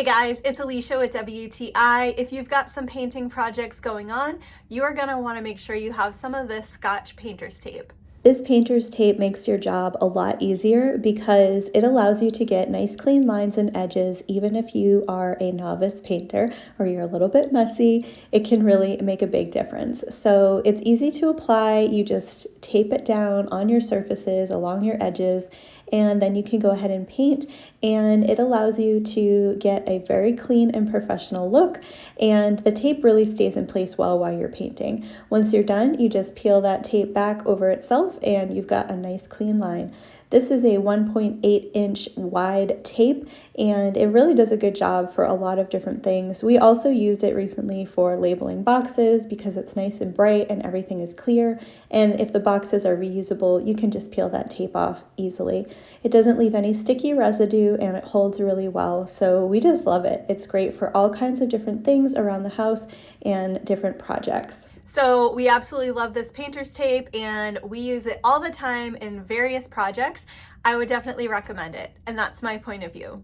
Hey guys, it's Alicia with WTI. If you've got some painting projects going on, you are gonna wanna make sure you have some of this Scotch painter's tape. This painter's tape makes your job a lot easier because it allows you to get nice clean lines and edges even if you are a novice painter or you're a little bit messy. It can really make a big difference. So it's easy to apply. You just tape it down on your surfaces along your edges, and then you can go ahead and paint, and it allows you to get a very clean and professional look, and the tape really stays in place well while you're painting. Once you're done, you just peel that tape back over itself and you've got a nice clean line. This is a 1.8 inch wide tape, and it really does a good job for a lot of different things. We also used it recently for labeling boxes because it's nice and bright and everything is clear, and if the boxes are reusable, you can just peel that tape off easily. It doesn't leave any sticky residue and it holds really well, so we just love it. It's great for all kinds of different things around the house and different projects. So we absolutely love this painter's tape and we use it all the time in various projects. I would definitely recommend it, and that's my point of view.